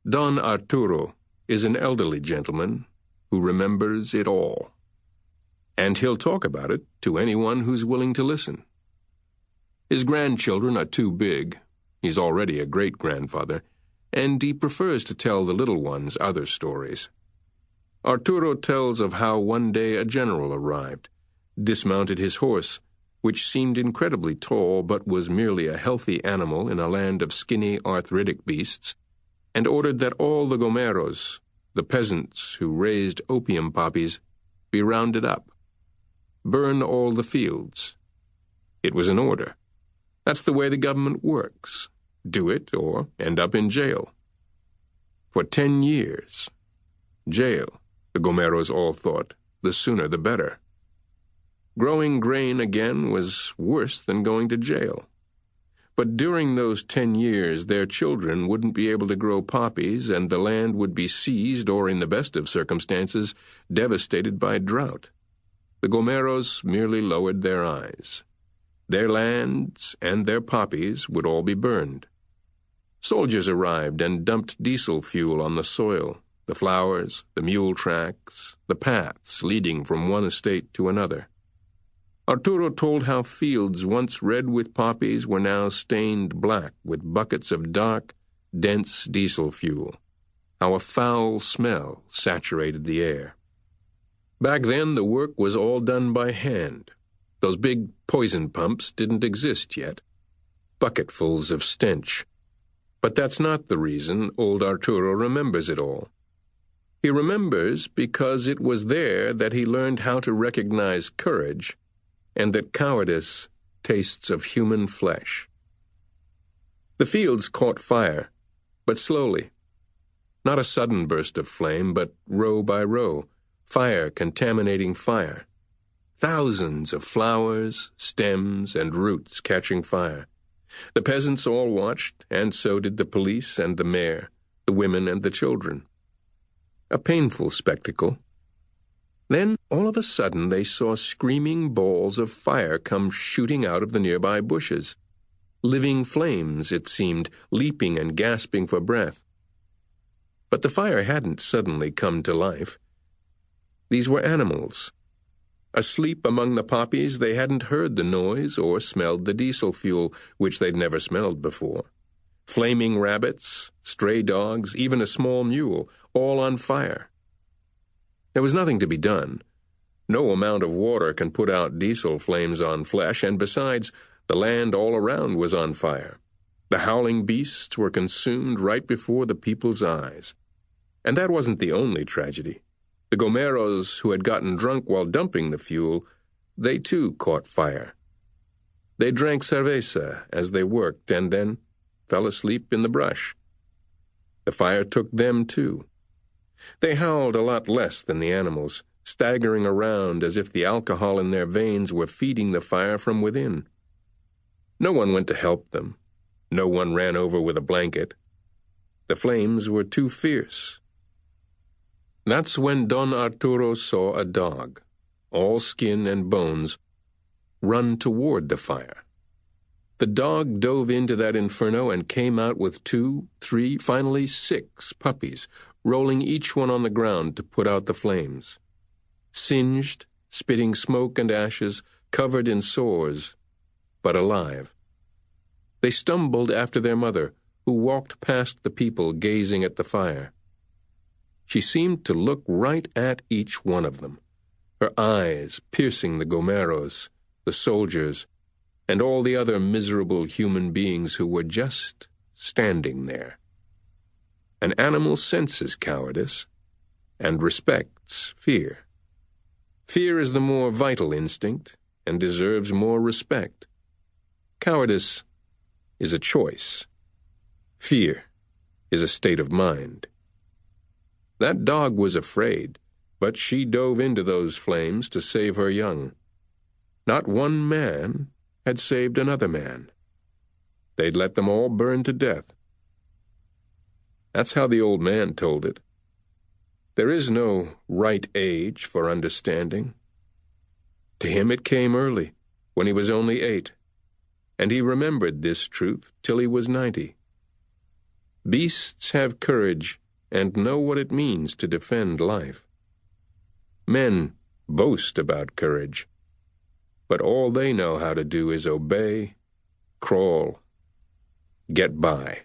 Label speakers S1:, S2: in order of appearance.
S1: Don Arturo is an elderly gentleman who remembers it all. And he'll talk about it to anyone who's willing to listen. His grandchildren are too big. He's already a great-grandfather, and he prefers to tell the little ones other stories. Arturo tells of how one day a general arrived, dismounted his horse, which seemed incredibly tall but was merely a healthy animal in a land of skinny, arthritic beasts, and ordered that all the Gomorros, the peasants who raised opium poppies, be rounded up. Burn all the fields. It was an order. That's the way the government works. Do it or end up in jail. For 10 years. Jail, the Gomorros all thought, the sooner the better. Growing grain again was worse than going to jail. But during those 10 years, their children wouldn't be able to grow poppies, and the land would be seized or, in the best of circumstances, devastated by drought. The Gomorros merely lowered their eyes. Their lands and their poppies would all be burned. Soldiers arrived and dumped diesel fuel on the soil, the flowers, the mule tracks, the paths leading from one estate to another. Arturo told how fields once red with poppies were now stained black with buckets of dark, dense diesel fuel, how a foul smell saturated the air. Back then, the work was all done by hand. Those big poison pumps didn't exist yet. Bucketfuls of stench. But that's not the reason old Arturo remembers it all. He remembers because it was there that he learned how to recognize courage and that cowardice tastes of human flesh. The fields caught fire, but slowly. Not a sudden burst of flame, but row by row, fire contaminating fire. Thousands of flowers, stems, and roots catching fire. The peasants all watched, and so did the police and the mayor, the women and the children. A painful spectacle. Then, all of a sudden, they saw screaming balls of fire come shooting out of the nearby bushes. Living flames, it seemed, leaping and gasping for breath. But the fire hadn't suddenly come to life. These were animals. Asleep among the poppies, they hadn't heard the noise or smelled the diesel fuel, which they'd never smelled before. Flaming rabbits, stray dogs, even a small mule, all on fire. There was nothing to be done. No amount of water can put out diesel flames on flesh, and besides, the land all around was on fire. The howling beasts were consumed right before the people's eyes. And that wasn't the only tragedy. The Gomorros who had gotten drunk while dumping the fuel, they too caught fire. They drank cerveza as they worked and then fell asleep in the brush. The fire took them too. They howled a lot less than the animals, staggering around as if the alcohol in their veins were feeding the fire from within. No one went to help them. No one ran over with a blanket. The flames were too fierce. That's when Don Arturo saw a dog, all skin and bones, run toward the fire. The dog dove into that inferno and came out with 2, 3, finally 6 puppies, rolling each one on the ground to put out the flames. Singed, spitting smoke and ashes, covered in sores, but alive. They stumbled after their mother, who walked past the people gazing at the fire. She seemed to look right at each one of them, her eyes piercing the Gomorros, the soldiers, and all the other miserable human beings who were just standing there. An animal senses cowardice and respects fear. Fear is the more vital instinct and deserves more respect. Cowardice is a choice. Fear is a state of mind. That dog was afraid, but she dove into those flames to save her young. Not one man had saved another man. They'd let them all burn to death. That's how the old man told it. There is no right age for understanding. To him it came early, when he was only 8, and he remembered this truth till he was 90. Beasts have courage and know what it means to defend life. Men boast about courage, but all they know how to do is obey, crawl, get by.